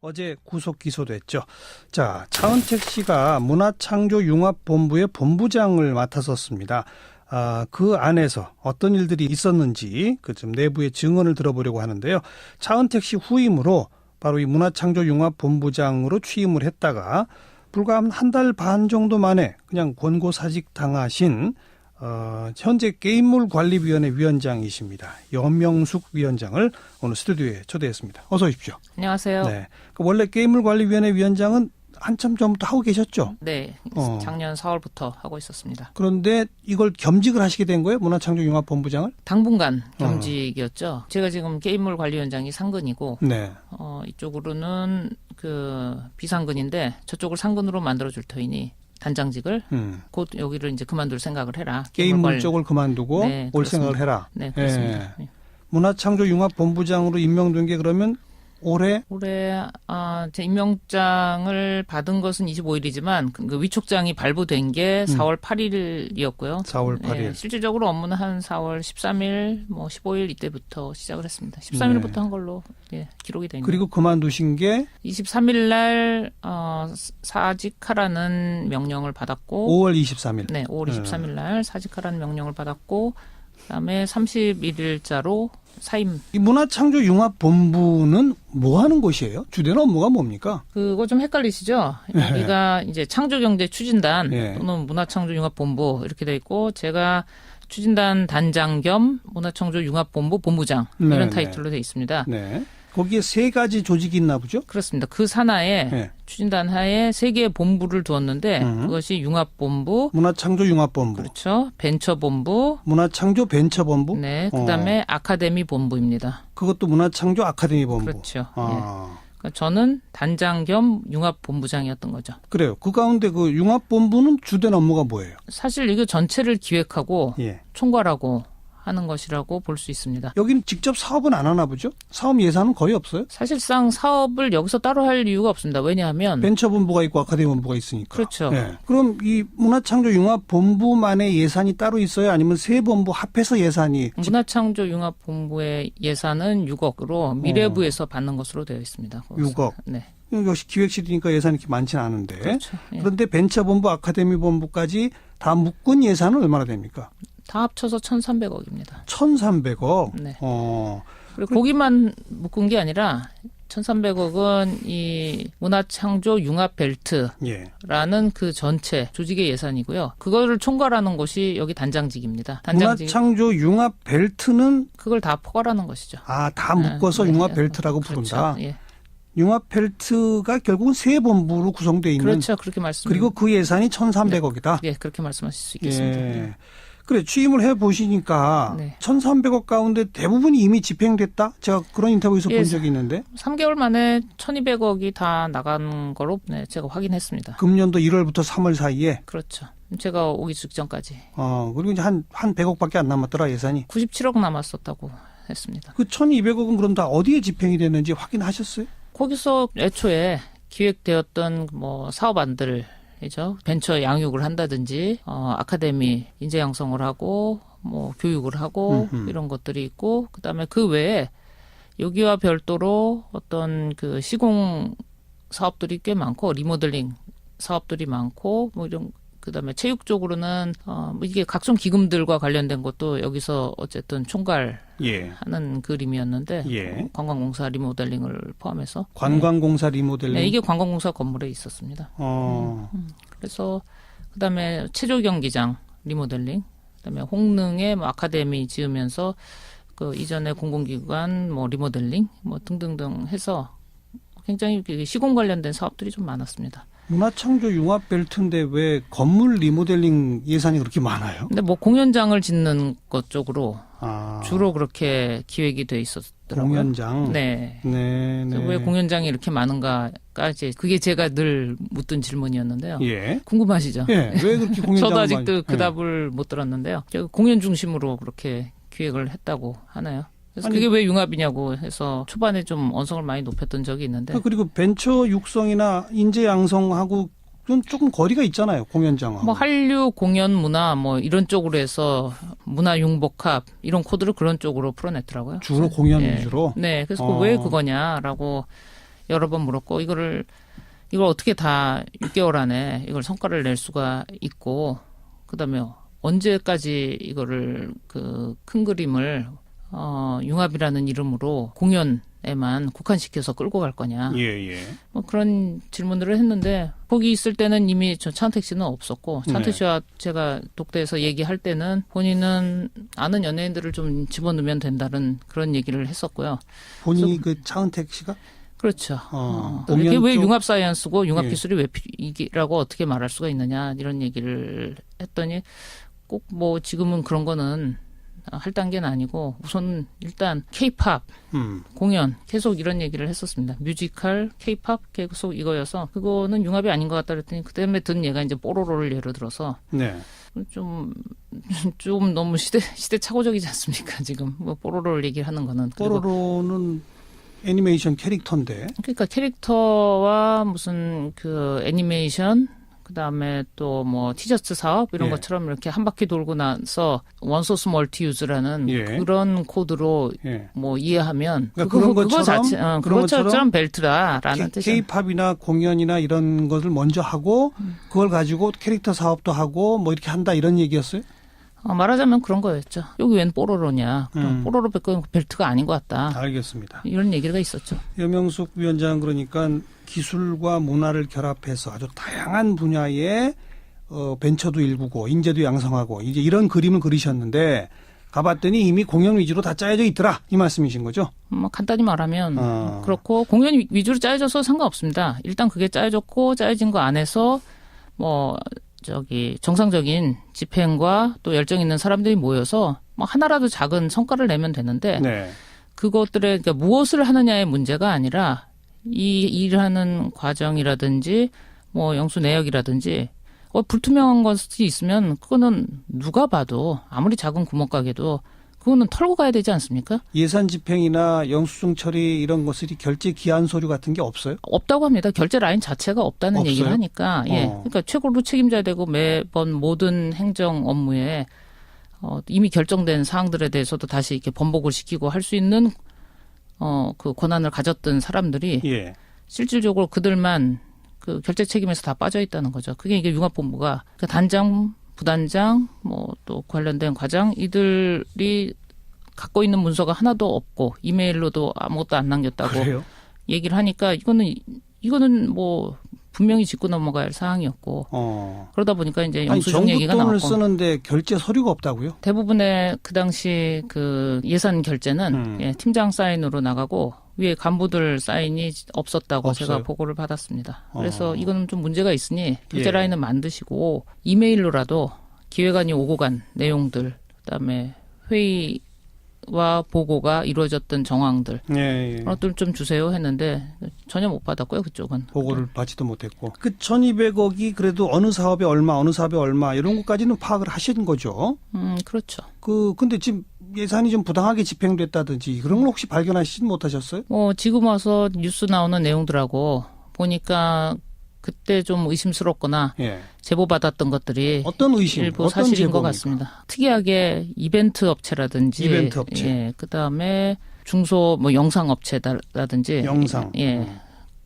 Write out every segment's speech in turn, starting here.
어제 구속 기소됐죠. 자, 차은택 씨가 문화창조융합본부의 본부장을 맡았었습니다. 그 안에서 어떤 일들이 있었는지 그 좀 내부의 증언을 들어보려고 하는데요. 차은택 씨 후임으로 바로 이 문화창조융합본부장으로 취임을 했다가 불과 한 달 반 정도 만에 그냥 권고사직 당하신 현재 게임물관리위원회 위원장이십니다. 염명숙 위원장을 오늘 스튜디오에 초대했습니다. 어서 오십시오. 안녕하세요. 네, 원래 게임물관리위원회 위원장은 한참 전부터 하고 계셨죠? 네, 작년 4월부터 하고 있었습니다. 그런데 이걸 겸직을 하시게 된 거예요? 문화창조융합본부장을? 당분간 겸직이었죠. 제가 지금 게임물관리위원장이 상근이고 네. 이쪽으로는 그 비상근인데 저쪽을 상근으로 만들어줄 터이니 단장직을 곧 여기를 이제 그만둘 생각을 해라. 게임물 쪽을 그만두고 네, 올 그렇습니다. 생각을 해라. 네, 그렇습니다. 예. 문화창조융합본부장으로 임명된 게 그러면 올해 제 임명장을 받은 것은 25일이지만 그 위촉장이 발부된 게 4월 8일이었고요. 4월 8일. 네, 실질적으로 업무는 한 4월 13일, 15일 이때부터 시작을 했습니다. 13일부터 한 걸로 기록이 되어 있네요. 그리고 그만두신 게 23일 날 사직하라는 명령을 받았고 5월 23일. 네, 5월 23일 날 사직하라는 명령을 받았고 그다음에 31일자로 사임. 이 문화창조융합본부는 뭐 하는 곳이에요? 주된 업무가 뭡니까? 그거 좀 헷갈리시죠? 여기가 이제 창조경제추진단 예. 또는 문화창조융합본부 이렇게 돼 있고 제가 추진단 단장 겸 문화창조융합본부 본부장 이런 타이틀로 돼 있습니다. 네. 거기에 세 가지 조직이 있나 보죠? 그렇습니다. 그 산하에 추진단 하에 세 개의 본부를 두었는데 그것이 융합본부, 문화창조융합본부, 그렇죠. 벤처본부, 문화창조벤처본부, 네, 그다음에 아카데미 본부입니다. 그것도 문화창조 아카데미본부. 그렇죠. 그러니까 저는 단장 겸 융합본부장이었던 거죠. 그래요. 그 가운데 그 융합본부는 주된 업무가 뭐예요? 사실 이거 전체를 기획하고 예. 총괄하고 하는 것이라고 볼 수 있습니다. 여기는 직접 사업은 안 하나 보죠? 사업 예산은 거의 없어요? 사실상 사업을 여기서 따로 할 이유가 없습니다. 왜냐하면 벤처본부가 있고 아카데미본부가 있으니까. 그렇죠. 예. 그럼 이 문화창조융합본부만의 예산이 따로 있어요? 아니면 세 본부 합해서 예산이? 문화창조융합본부의 예산은 6억으로 미래부에서 받는 것으로 되어 있습니다. 거기서. 6억. 네. 역시 기획실이니까 예산이 그렇게 많지는 않은데. 그렇죠. 예. 그런데 벤처본부, 아카데미본부까지 다 묶은 예산은 얼마나 됩니까? 다 합쳐서 1,300억입니다. 1,300억? 네. 그리고 거기만 묶은 게 아니라 1,300억은 이 문화창조융합벨트라는 그 전체 조직의 예산이고요. 그거를 총괄하는 것이 여기 단장직입니다. 문화창조융합벨트는? 그걸 다 포괄하는 것이죠. 다 묶어서 융합벨트라고 부른다? 그렇죠. 예. 융합벨트가 결국은 세 본부로 구성되어 있는. 그렇죠. 그렇게 말씀. 그리고 그 예산이 1,300억이다? 예, 그렇게 말씀하실 수 있겠습니다. 예. 그래, 취임을 해보시니까 네. 1,300억 가운데 대부분이 이미 집행됐다? 제가 그런 인터뷰에서 본 적이 있는데. 3개월 만에 1,200억이 다 나간 거로 제가 확인했습니다. 금년도 1월부터 3월 사이에? 그렇죠. 제가 오기 직전까지. 그리고 이제 한 100억밖에 안 남았더라, 예산이. 97억 남았었다고 했습니다. 그 1,200억은 그럼 다 어디에 집행이 됐는지 확인하셨어요? 거기서 애초에 기획되었던 사업안들 이죠. 벤처 양육을 한다든지 아카데미 인재 양성을 하고 교육을 하고 이런 것들이 있고 그다음에 그 외에 여기와 별도로 어떤 그 시공 사업들이 꽤 많고 리모델링 사업들이 많고 이런 그다음에 체육 쪽으로는 이게 각종 기금들과 관련된 것도 여기서 어쨌든 총괄하는 그림이었는데 관광공사 리모델링을 포함해서 관광공사 리모델링. 네, 이게 관광공사 건물에 있었습니다. 그래서 그다음에 체조 경기장 리모델링, 그다음에 홍릉에 아카데미 지으면서 그 이전에 공공기관 리모델링 등등등 해서 굉장히 시공 관련된 사업들이 좀 많았습니다. 문화창조융합벨트인데 왜 건물 리모델링 예산이 그렇게 많아요? 근데 공연장을 짓는 것 쪽으로 주로 그렇게 기획이 돼 있었더라고요. 공연장? 네. 네. 왜 공연장이 이렇게 많은가가 이제 그게 제가 늘 묻던 질문이었는데요. 예. 궁금하시죠? 예. 왜 그렇게 공연장? 저도 아직도 그 답을 못 들었는데요. 공연 중심으로 그렇게 기획을 했다고 하나요? 그래서 그게 왜 융합이냐고 해서 초반에 좀 언성을 많이 높였던 적이 있는데. 그리고 벤처 육성이나 인재 양성하고 좀 조금 거리가 있잖아요. 공연장하고. 한류 공연 문화 이런 쪽으로 해서 문화 융복합 이런 코드를 그런 쪽으로 풀어냈더라고요. 주로 공연 위주로? 네. 그래서 왜 그거냐라고 여러 번 물었고 이걸 어떻게 다 6개월 안에 이걸 성과를 낼 수가 있고 그다음에 언제까지 이거를 그 큰 그림을 융합이라는 이름으로 공연에만 국한시켜서 끌고 갈 거냐. 예. 뭐 그런 질문들을 했는데 거기 있을 때는 이미 저 차은택 씨는 없었고 차은택 씨와 제가 독대에서 얘기할 때는 본인은 아는 연예인들을 좀 집어넣으면 된다는 그런 얘기를 했었고요. 본인이 그 차은택 씨가? 그렇죠. 공연 이게 왜 쪽- 융합 사이언스고 융합 예. 기술이 왜 이라고 어떻게 말할 수가 있느냐 이런 얘기를 했더니 꼭 뭐 지금은 그런 거는 할 단계는 아니고 우선 일단 K-팝 공연 계속 이런 얘기를 했었습니다. 뮤지컬, K-팝 계속 이거여서 그거는 융합이 아닌 것 같다 그랬더니 그다음에 든 얘가 이제 뽀로로를 예를 들어서 네. 좀 너무 시대착오적이지 않습니까? 지금 뭐 뽀로로를 얘기하는 거는 그리고 뽀로로는 애니메이션 캐릭터인데. 그러니까 캐릭터와 무슨 그 애니메이션 그다음에 또 뭐 티저스 사업 이런 예. 것처럼 이렇게 한 바퀴 돌고 나서 원소스 멀티 유즈라는 예. 그런 코드로 예. 뭐 이해하면 그러니까 그런 것처럼 그런 그것처럼 것처럼 벨트라라는 뜻이에요. K-팝이나 공연이나 이런 것을 먼저 하고 그걸 가지고 캐릭터 사업도 하고 뭐 이렇게 한다 이런 얘기였어요? 말하자면 그런 거였죠. 여기 웬 뽀로로냐. 그럼 뽀로로 벨트가 아닌 것 같다. 알겠습니다. 이런 얘기가 있었죠. 여명숙 위원장 그러니까 기술과 문화를 결합해서 아주 다양한 분야의 벤처도 일구고 인재도 양성하고 이제 이런 그림을 그리셨는데 가봤더니 이미 공연 위주로 다 짜여져 있더라 이 말씀이신 거죠? 뭐 간단히 말하면 그렇고 공연 위주로 짜여져서 상관없습니다. 일단 그게 짜여졌고 짜여진 거 안에서 뭐 정상적인 집행과 또 열정 있는 사람들이 모여서 뭐 하나라도 작은 성과를 내면 되는데 네. 그것들의 그러니까 무엇을 하느냐의 문제가 아니라 이 일하는 과정이라든지 뭐 영수 내역이라든지 불투명한 것이 있으면 그거는 누가 봐도 아무리 작은 구멍가게도 그거는 털고 가야 되지 않습니까? 예산 집행이나 영수증 처리 이런 것들이 결제 기한 서류 같은 게 없어요? 없다고 합니다. 결제 라인 자체가 없다는 없어요? 얘기를 하니까 그러니까 최고로 책임져야 되고 매번 모든 행정 업무에 이미 결정된 사항들에 대해서도 다시 이렇게 번복을 시키고 할 수 있는 그 권한을 가졌던 사람들이 예. 실질적으로 그들만 그 결제 책임에서 다 빠져 있다는 거죠. 그게 이게 융합본부가 그 단장, 부단장, 뭐 또 관련된 과장 이들이 갖고 있는 문서가 하나도 없고 이메일로도 아무것도 안 남겼다고 그래요? 얘기를 하니까 이거는 뭐 분명히 짚고 넘어가야 할 사항이었고 그러다 보니까 이제 아니 영수증 얘기가 정부 돈을 나왔고 쓰는데 결제 서류가 없다고요? 대부분의 그 당시 그 예산 결제는 팀장 사인으로 나가고 위에 간부들 사인이 없었다고 없어요. 제가 보고를 받았습니다. 그래서 이거는 좀 문제가 있으니 결제 라인은 만드시고 이메일로라도 기획안이 오고 간 내용들 그다음에 회의와 보고가 이루어졌던 정황들 예. 그것들 좀 주세요 했는데 전혀 못 받았고요. 그쪽은. 보고를 받지도 못했고. 그 1,200억이 그래도 어느 사업에 얼마, 어느 사업에 얼마 이런 것까지는 파악을 하신 거죠. 그렇죠. 근데 지금 예산이 좀 부당하게 집행됐다든지 그런 걸 혹시 발견하시진 못하셨어요? 지금 와서 뉴스 나오는 내용들하고 보니까 그때 좀 의심스럽거나 예. 제보받았던 것들이 어떤 의심, 일부 어떤 사실인 것 제보입니까? 같습니다. 특이하게 이벤트 업체라든지 이벤트 업체. 예, 그다음에 중소 뭐 영상 업체라든지 영상. 예.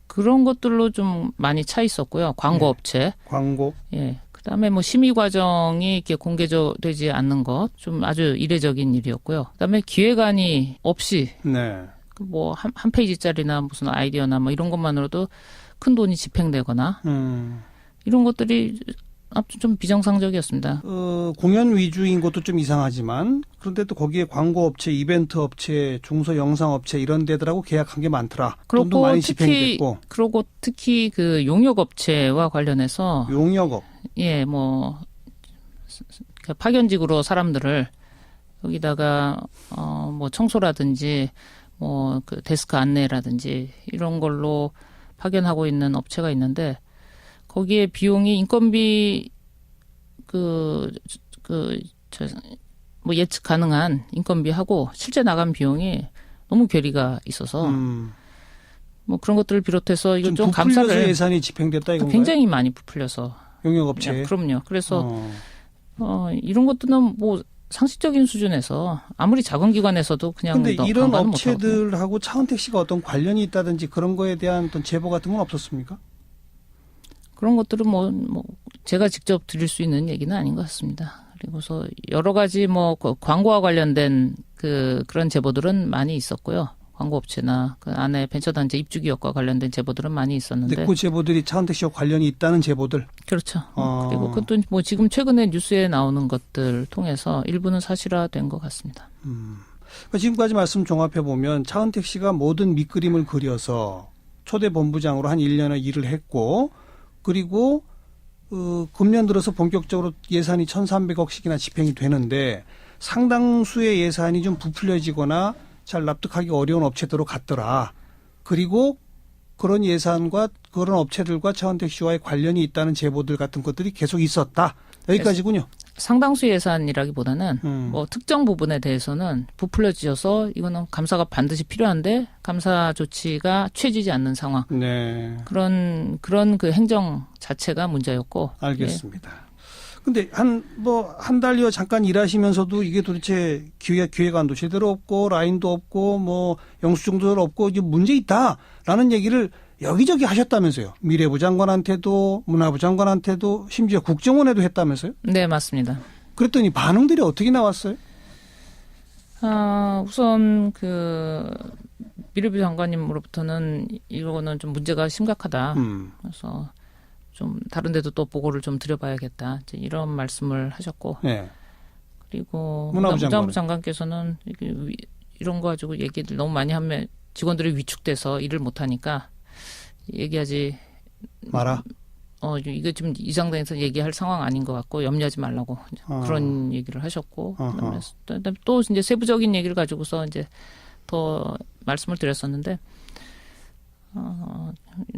그런 것들로 좀 많이 차 있었고요. 광고 업체. 광고. 예. 그다음에 뭐 심의 과정이 이렇게 공개되지 않는 것 좀 아주 이례적인 일이었고요. 그다음에 기획안이 없이 네. 뭐 한 페이지짜리나 무슨 아이디어나 뭐 이런 것만으로도 큰 돈이 집행되거나 이런 것들이 아무튼 좀 비정상적이었습니다. 공연 위주인 것도 좀 이상하지만 그런데 또 거기에 광고 업체, 이벤트 업체, 중소 영상 업체 이런 데들하고 계약한 게 많더라. 돈도 그리고 많이 특히 집행됐고. 그리고 특히 그 용역 업체와 관련해서 용역업. 예, 뭐 파견직으로 사람들을 여기다가 뭐 청소라든지 뭐 그 데스크 안내라든지 이런 걸로 파견하고 있는 업체가 있는데 거기에 비용이 인건비 뭐 예측 가능한 인건비하고 실제 나간 비용이 너무 괴리가 있어서 뭐 그런 것들을 비롯해서 이거 좀 부풀려서 감사를 예산이 집행됐다 이건가요? 굉장히 많이 부풀려서 용역업체. 그럼요. 그래서 이런 것들은 뭐 상식적인 수준에서 아무리 작은 기관에서도 그냥 근데 이런 방관은 못하거든요. 업체들하고 차은택 씨가 어떤 관련이 있다든지 그런 거에 대한 어떤 제보 같은 건 없었습니까? 그런 것들은 뭐 제가 직접 드릴 수 있는 얘기는 아닌 것 같습니다. 그리고서 여러 가지 그 광고와 관련된 그런 제보들은 많이 있었고요. 광고업체나 그 안에 벤처단지 입주 기업과 관련된 제보들은 많이 있었는데. 근데 그 제보들이 차은택 씨와 관련이 있다는 제보들. 그렇죠. 그리고 그것도 뭐 지금 최근에 뉴스에 나오는 것들 통해서 일부는 사실화된 것 같습니다. 그러니까 지금까지 말씀 종합해 보면 차은택 씨가 모든 밑그림을 그려서 초대 본부장으로 한 1년을 일을 했고, 그리고 금년 들어서 본격적으로 예산이 1,300억씩이나 집행이 되는데 상당수의 예산이 좀 부풀려지거나 잘 납득하기 어려운 업체들로 갔더라. 그리고 그런 예산과 그런 업체들과 차은택 씨와의 관련이 있다는 제보들 같은 것들이 계속 있었다. 여기까지군요. 상당수 예산이라기보다는 뭐 특정 부분에 대해서는 부풀려져서 이거는 감사가 반드시 필요한데 감사 조치가 취해지지 않는 상황. 네. 그런 그 행정 자체가 문제였고. 알겠습니다. 근데 한 달여 잠깐 일하시면서도 이게 도대체 기획안도 제대로 없고 라인도 없고 뭐 영수증도 없고 이제 문제 있다라는 얘기를 여기저기 하셨다면서요. 미래부 장관한테도 문화부 장관한테도 심지어 국정원에도 했다면서요. 네, 맞습니다. 그랬더니 반응들이 어떻게 나왔어요? 우선 미래부 장관님으로부터는 이거는 좀 문제가 심각하다. 그래서 좀 다른 데도 또 보고를 좀 드려봐야겠다. 이제 이런 말씀을 하셨고. 네. 그리고 문화부 장관께서는 이런 거 가지고 얘기를 너무 많이 하면 직원들이 위축돼서 일을 못하니까 얘기하지 마라. 이거 지금 이 상당에서 얘기할 상황 아닌 것 같고 염려하지 말라고 그런 얘기를 하셨고 그다음에 또 이제 세부적인 얘기를 가지고서 이제 더 말씀을 드렸었는데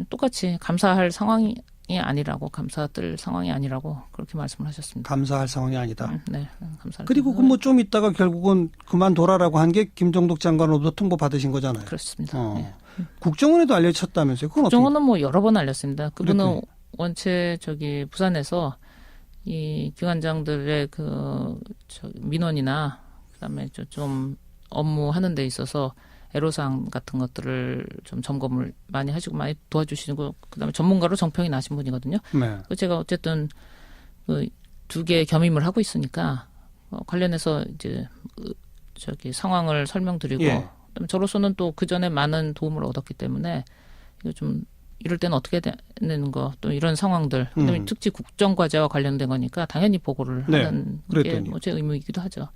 똑같이 감사할 상황이 아니라고 감사할 상황이 아니라고 그렇게 말씀을 하셨습니다. 감사할 상황이 아니다. 네, 감사합니다. 그리고 뭐 좀 있다가 결국은 그만둬라라고 한 게 김정덕 장관으로부터 통보 받으신 거잖아요. 그렇습니다. 네. 국정원에도 알려쳤다면서요? 그건 국정원은 뭐 여러 번 알렸습니다. 그분은 그랬더니. 원체 부산에서 이 기관장들의 민원이나 그다음에 좀 업무하는 데 있어서 애로사항 같은 것들을 좀 점검을 많이 하시고 많이 도와주시고 그다음에 전문가로 정평이 나신 분이거든요. 네. 제가 어쨌든 두 개 겸임을 하고 있으니까 관련해서 이제 상황을 설명드리고 예. 그다음에 저로서는 또 그 전에 많은 도움을 얻었기 때문에 이거 좀 이럴 때는 어떻게 되는 거 또 이런 상황들 그다음에 특히 국정과제와 관련된 거니까 당연히 보고를 네. 하는 게 그랬더니. 뭐 제 의무이기도 하죠.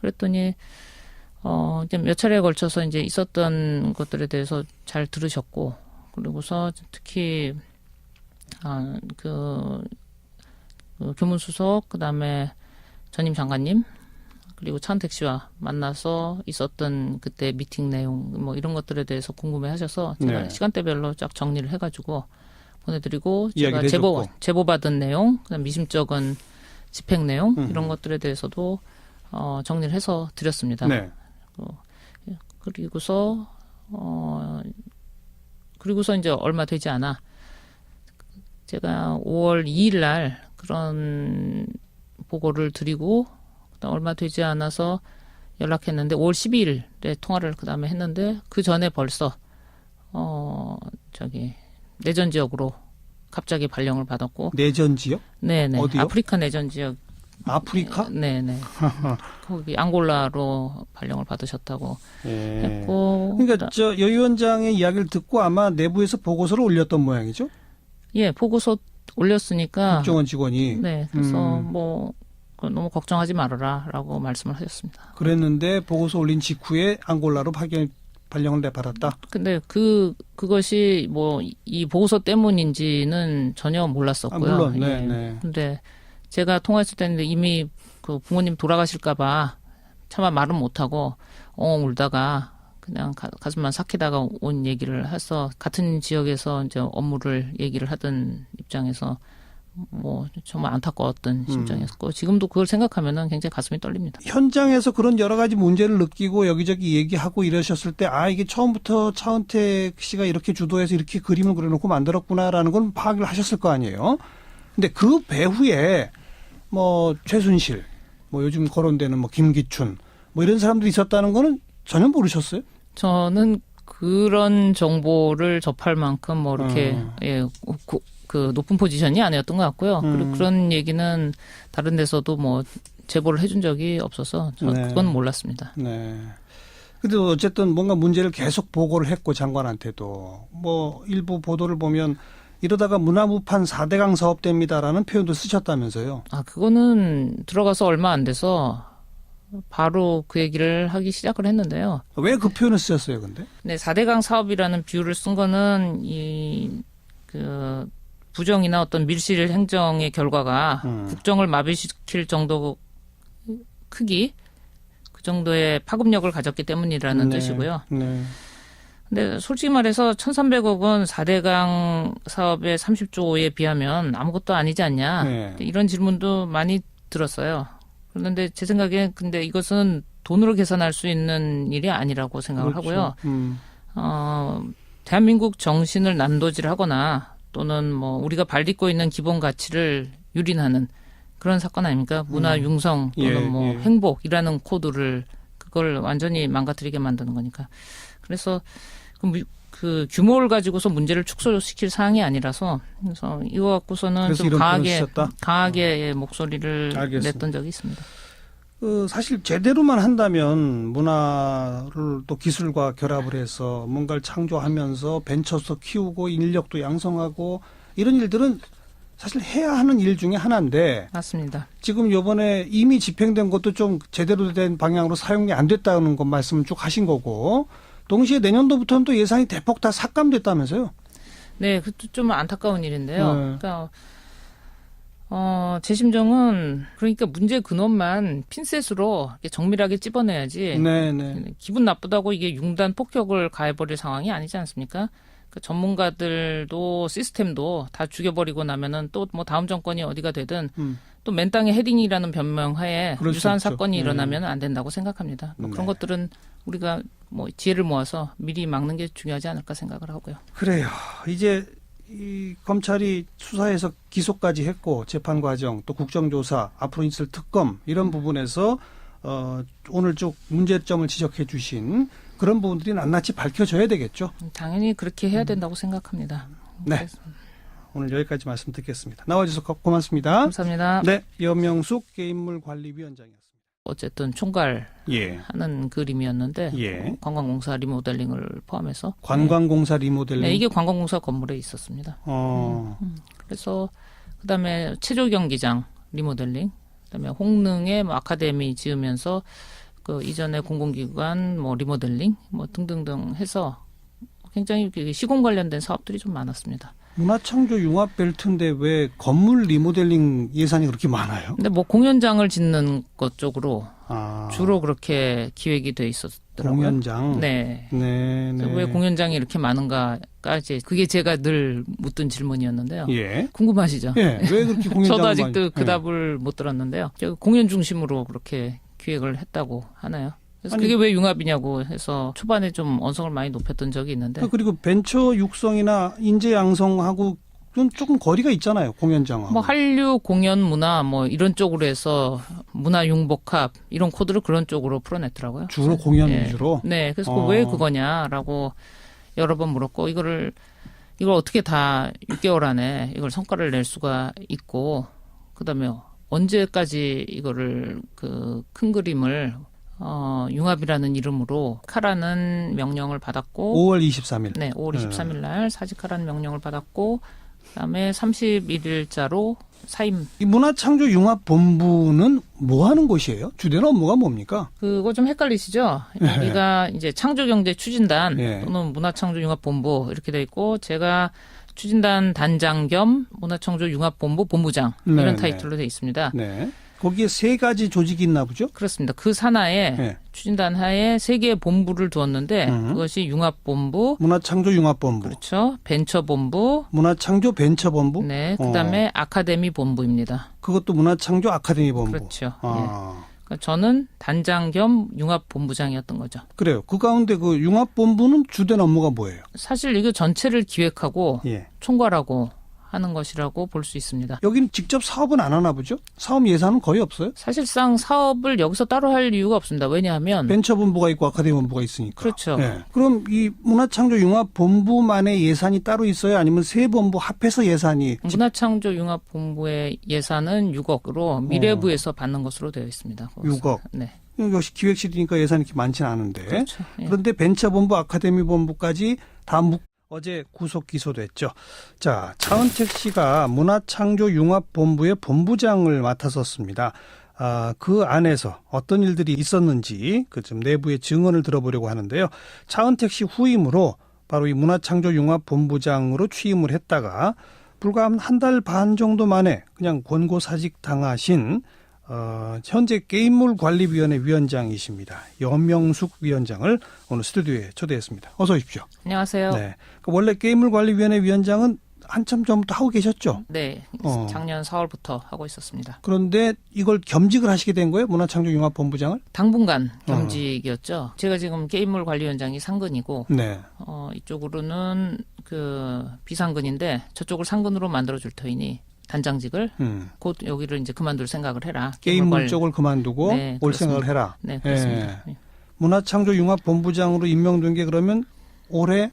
그랬더니 이제 몇 차례에 걸쳐서 이제 있었던 것들에 대해서 잘 들으셨고 그리고서 특히 그 교문수석 그다음에 전임 장관님 그리고 차은택 씨와 만나서 있었던 그때 미팅 내용 뭐 이런 것들에 대해서 궁금해하셔서 제가 네. 시간대별로 쫙 정리를 해가지고 보내드리고 제가 이야기를 해줬고. 제보받은 내용 그다음 미심쩍은 집행 내용 이런 것들에 대해서도 정리를 해서 드렸습니다. 네. 그리고서 이제 얼마 되지 않아 제가 5월 2일 날 그런 보고를 드리고 그다음 얼마 되지 않아서 연락했는데 5월 12일에 통화를 그다음에 했는데 그 전에 벌써 내전 지역으로 갑자기 발령을 받았고 내전 지역? 네네 어디요? 아프리카 내전 지역 아프리카? 네네 거기 앙골라로 발령을 받으셨다고 예. 했고 그러니까 여 위원장의 이야기를 듣고 아마 내부에서 보고서를 올렸던 모양이죠? 예 보고서 올렸으니까 국정원 직원이. 네 그래서 너무 걱정하지 말아라라고 말씀을 하셨습니다. 그랬는데 보고서 올린 직후에 앙골라로 발령을 내받았다. 근데 그것이 뭐 이 보고서 때문인지는 전혀 몰랐었고요. 물론, 네, 예. 네. 근데 제가 통화했을 때는 이미 그 부모님 돌아가실까봐 차마 말은 못하고 울다가 그냥 가슴만 삭히다가 온 얘기를 해서 같은 지역에서 이제 업무를 얘기를 하던 입장에서 뭐 정말 안타까웠던 심정이었고 지금도 그걸 생각하면은 굉장히 가슴이 떨립니다. 현장에서 그런 여러 가지 문제를 느끼고 여기저기 얘기하고 이러셨을 때 이게 처음부터 차은택 씨가 이렇게 주도해서 이렇게 그림을 그려놓고 만들었구나라는 건 파악을 하셨을 거 아니에요. 근데 그 배후에 뭐 최순실 뭐 요즘 거론되는 뭐 김기춘 뭐 이런 사람들이 있었다는 거는 전혀 모르셨어요? 저는 그런 정보를 접할 만큼 뭐 이렇게 예, 그 높은 포지션이 아니었던 것 같고요. 그리고 그런 얘기는 다른 데서도 뭐 제보를 해준 적이 없어서 저 네. 그건 몰랐습니다. 네. 근데 어쨌든 뭔가 문제를 계속 보고를 했고 장관한테도 뭐 일부 보도를 보면 이러다가 문화무판 4대강 사업됩니다라는 표현도 쓰셨다면서요. 아, 그거는 들어가서 얼마 안 돼서 바로 그 얘기를 하기 시작을 했는데요. 왜 그 표현을 쓰셨어요, 근데? 네, 4대강 사업이라는 비유를 쓴 거는 그 부정이나 어떤 밀실 행정의 결과가 국정을 마비시킬 정도 크기, 그 정도의 파급력을 가졌기 때문이라는 네. 뜻이고요. 네. 근데 솔직히 말해서 1,300억 원 4대강 사업의 30조에 비하면 아무것도 아니지 않냐. 네. 이런 질문도 많이 들었어요. 그런데 제 생각에 근데 이것은 돈으로 계산할 수 있는 일이 아니라고 생각을 그렇죠. 하고요. 대한민국 정신을 난도질하거나 또는 뭐 우리가 발딛고 있는 기본 가치를 유린하는 그런 사건 아닙니까? 문화 융성 또는 예, 뭐 예. 행복이라는 코드를 그걸 완전히 망가뜨리게 만드는 거니까. 그래서 그 규모를 가지고서 문제를 축소시킬 사항이 아니라서 그래서 이거 갖고서는 그래서 좀 이런 표현을 쓰셨다? 강하게 목소리를 알겠습니다. 냈던 적이 있습니다. 사실 제대로만 한다면 문화를 또 기술과 결합을 해서 뭔가를 창조하면서 벤처도 키우고 인력도 양성하고 이런 일들은 사실 해야 하는 일 중에 하나인데 맞습니다. 지금 이번에 이미 집행된 것도 좀 제대로 된 방향으로 사용이 안 됐다는 것 말씀을 쭉 하신 거고 동시에 내년도부터는 또 예산이 대폭 다 삭감됐다면서요? 네, 그것도 좀 안타까운 일인데요. 네. 그러니까 제 심정은 그러니까 문제 근원만 핀셋으로 이렇게 정밀하게 찝어내야지. 네. 기분 나쁘다고 이게 융단 폭격을 가해버릴 상황이 아니지 않습니까? 그 전문가들도 시스템도 다 죽여버리고 나면은 또 뭐 다음 정권이 어디가 되든 또 맨 땅에 헤딩이라는 변명하에 그럴 수 유사한 있죠. 사건이 네. 일어나면 안 된다고 생각합니다. 뭐 그런 네. 것들은 우리가 뭐 지혜를 모아서 미리 막는 게 중요하지 않을까 생각을 하고요. 그래요. 이제 이 검찰이 수사해서 기소까지 했고 재판 과정 또 국정조사 앞으로 있을 특검 이런 부분에서 오늘 쭉 문제점을 지적해 주신 그런 부분들이 낱낱이 밝혀져야 되겠죠. 당연히 그렇게 해야 된다고 생각합니다. 네. 오늘 여기까지 말씀 듣겠습니다. 나와주셔서 고맙습니다. 감사합니다. 네, 염영숙 게임물관리위원장이었습니다. 어쨌든 총괄하는 예. 그림이었는데 예. 관광공사 리모델링을 포함해서 관광공사 리모델링. 네, 이게 관광공사 건물에 있었습니다. 그래서 그다음에 체조 경기장 리모델링, 그다음에 홍릉에 뭐 아카데미 지으면서 그 이전에 공공기관 뭐 리모델링 뭐 등등등 해서 굉장히 시공 관련된 사업들이 좀 많았습니다. 문화창조 융합벨트인데 왜 건물 리모델링 예산이 그렇게 많아요? 근데 뭐 공연장을 짓는 것 쪽으로 아, 주로 그렇게 기획이 돼 있었더라고요. 공연장. 네. 네. 그래서 왜 공연장이 이렇게 많은가가 이제 그게 제가 늘 묻던 질문이었는데요. 예. 궁금하시죠? 예. 왜 그렇게 공연장? 저도 아직도 그 답을 못 들었는데요. 공연 중심으로 그렇게 기획을 했다고 하나요? 그래서 아니, 그게 왜 융합이냐고 해서 초반에 좀 언성을 많이 높였던 적이 있는데 그리고 벤처 육성이나 인재 양성하고 좀 조금 거리가 있잖아요. 공연장하고. 뭐 한류 공연 문화 뭐 이런 쪽으로 해서 문화 융복합 이런 코드를 그런 쪽으로 풀어냈더라고요. 주로 공연 예. 위주로. 네, 그래서 왜 그거냐라고 여러 번 물었고 이걸 어떻게 다 6개월 안에 이걸 성과를 낼 수가 있고 그다음에 언제까지 이거를 그 큰 그림을 융합이라는 이름으로 카라는 명령을 받았고 5월 23일. 네, 5월 23일 날 사직하라는 명령을 받았고 그다음에 31일자로 사임. 이 문화창조융합본부는 뭐 하는 곳이에요? 주된 업무가 뭡니까? 그거 좀 헷갈리시죠? 여기가 이제 창조경제추진단 예. 또는 문화창조융합본부 이렇게 돼 있고 제가 추진단 단장 겸 문화창조융합본부 본부장 네, 이런 네. 타이틀로 돼 있습니다. 네. 거기에 세 가지 조직이 있나 보죠? 그렇습니다. 그 산하에 네. 추진단 하에 세 개의 본부를 두었는데 그것이 융합본부, 문화창조융합본부, 그렇죠. 벤처본부, 문화창조벤처본부, 네, 그다음에 아카데미 본부입니다. 그것도 문화창조 아카데미본부. 그렇죠. 예. 아, 그러니까 저는 단장 겸 융합본부장이었던 거죠. 그래요. 그 가운데 그 융합본부는 주된 업무가 뭐예요? 사실 이거 전체를 기획하고 예. 총괄하고 하는 것이라고 볼 수 있습니다. 여기는 직접 사업은 안 하나 보죠? 사업 예산은 거의 없어요? 사실상 사업을 여기서 따로 할 이유가 없습니다. 왜냐하면 벤처본부가 있고 아카데미 본부가 있으니까. 그렇죠. 네. 그럼 이 문화창조융합본부만의 예산이 따로 있어요? 아니면 세 본부 합해서 예산이? 문화창조융합본부의 예산은 6억으로 미래부에서 받는 것으로 되어 있습니다. 거기서. 6억. 네. 역시 기획실이니까 예산이 이렇게 많지는 않은데. 그렇죠. 예. 그런데 벤처본부, 아카데미 본부까지 다 어제 구속 기소됐죠. 자, 차은택 씨가 문화창조융합본부의 본부장을 맡았었습니다. 그 안에서 어떤 일들이 있었는지 그 좀 내부의 증언을 들어보려고 하는데요. 차은택 씨 후임으로 바로 이 문화창조융합본부장으로 취임을 했다가 불과 한 달 반 정도 만에 그냥 권고사직 당하신 현재 게임물관리위원회 위원장이십니다. 염명숙 위원장을 오늘 스튜디오에 초대했습니다. 어서 오십시오. 안녕하세요. 네. 원래 게임물관리위원회 위원장은 한참 전부터 하고 계셨죠? 네. 작년 4월부터 하고 있었습니다. 그런데 이걸 겸직을 하시게 된 거예요? 문화창조융합본부장을? 당분간 겸직이었죠. 제가 지금 게임물 관리위원장이 상근이고 네. 이쪽으로는 그 비상근인데 저쪽을 상근으로 만들어줄 터이니 단장직을 곧 여기를 이제 그만둘 생각을 해라. 게임물 쪽을 그만두고 네, 올 그렇습니다. 생각을 해라. 네, 그렇습니다. 예. 문화창조융합본부장으로 임명된 게 그러면 올해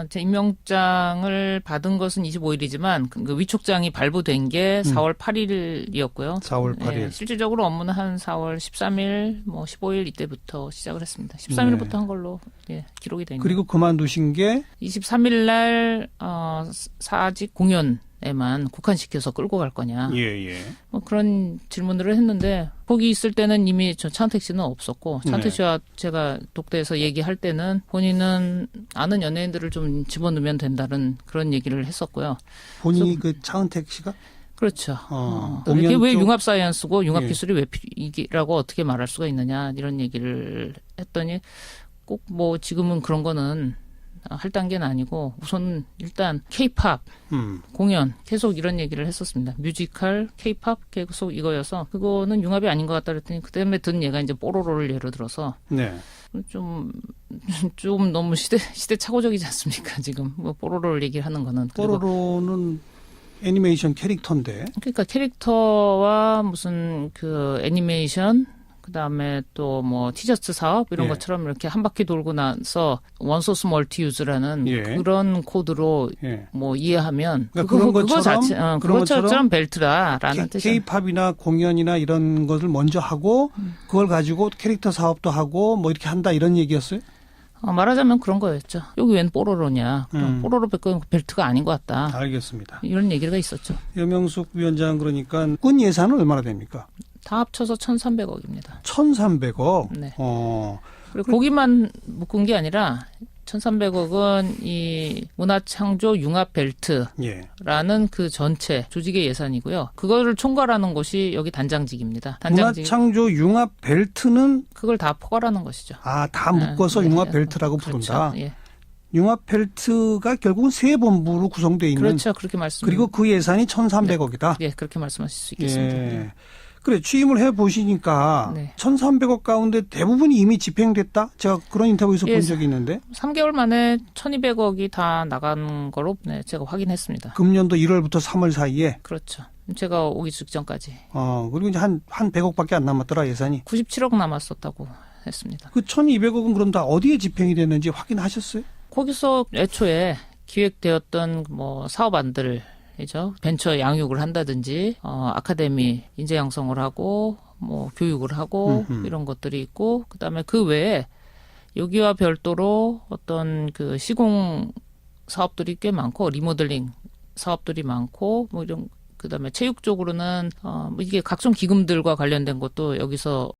제 임명장을 받은 것은 25일이지만 그 위촉장이 발부된 게 4월 8일이었고요. 4월 8일. 네, 실질적으로 업무는 한 4월 13일, 15일 이때부터 시작을 했습니다. 13일부터 한 걸로 기록이 되네요. 그리고 그만두신 게 23일 날 사직 공연에만 국한시켜서 끌고 갈 거냐. 예. 뭐 그런 질문들을 했는데 거기 있을 때는 이미 저 차은택 씨는 없었고 차은택 씨와 제가 독대에서 얘기할 때는 본인은 아는 연예인들을 좀 집어넣으면 된다는 그런 얘기를 했었고요. 본인이 그 차은택 씨가? 그렇죠. 공연 이게 왜 쪽- 융합사이언스고 융합기술이 왜 이라고 어떻게 말할 수가 있느냐 이런 얘기를 했더니 꼭 뭐 지금은 그런 거는 할 단계는 아니고 우선 일단 K-팝 공연 계속 이런 얘기를 했었습니다. 뮤지컬, K-팝 계속 이거여서 그거는 융합이 아닌 것 같다 그랬더니 그다음에 든 얘가 이제 뽀로로를 예로 들어서 네. 좀 너무 시대착오적이지 않습니까? 지금 뭐 뽀로로를 얘기하는 거는 그리고 뽀로로는 애니메이션 캐릭터인데. 그러니까 캐릭터와 무슨 그 애니메이션 그다음에 또 뭐 티셔츠 사업 이런 예. 것처럼 이렇게 한 바퀴 돌고 나서 원소스 멀티 유즈라는 예. 그런 코드로 예. 뭐 이해하면 그러니까 그런 것처럼 그런 그것처럼 것처럼 벨트다라는 뜻이에요. K-팝이나 공연이나 이런 것을 먼저 하고 그걸 가지고 캐릭터 사업도 하고 뭐 이렇게 한다 이런 얘기였어요? 말하자면 그런 거였죠. 여기 웬 뽀로로냐. 그럼 뽀로로 벨트가 아닌 것 같다. 알겠습니다. 이런 얘기가 있었죠. 염영숙 위원장 그러니까 군 예산은 얼마나 됩니까? 다 합쳐서 1,300억입니다. 1,300억. 네. 어. 그리고 거기만 묶은 게 아니라 1,300억은 이 문화창조 융합벨트라는 예. 그 전체 조직의 예산이고요. 그거를 총괄하는 곳이 여기 단장직입니다. 단장직 문화창조 융합 벨트는 그걸 다 포괄하는 것이죠. 다 묶어서 네. 융합 벨트라고 부른다. 그렇죠. 예. 융합 벨트가 결국은 세 본부로 구성되어 있는. 그렇죠. 그렇게 말씀. 그리고 그 예산이 1,300억이다. 예, 그렇게 말씀하실 수 있겠습니다. 예. 그래 취임을 해 보시니까 네. 1,300억 가운데 대부분이 이미 집행됐다. 제가 그런 인터뷰에서 예, 본 적이 있는데 3개월 만에 1,200억이 다 나간 거로 제가 확인했습니다. 금년도 1월부터 3월 사이에 그렇죠. 제가 오기 직전까지 그리고 이제 한 100억밖에 안 남았더라 예산이. 97억 남았었다고 했습니다. 그 1,200억은 그럼 다 어디에 집행이 됐는지 확인하셨어요? 거기서 애초에 기획되었던 뭐 사업안들을 이죠 벤처 양육을 한다든지 아카데미 인재 양성을 하고 뭐 교육을 하고 이런 것들이 있고 그다음에 그 외에 여기와 별도로 어떤 그 시공 사업들이 꽤 많고 리모델링 사업들이 많고 뭐 이런 그다음에 체육 쪽으로는 뭐 이게 각종 기금들과 관련된 것도 여기서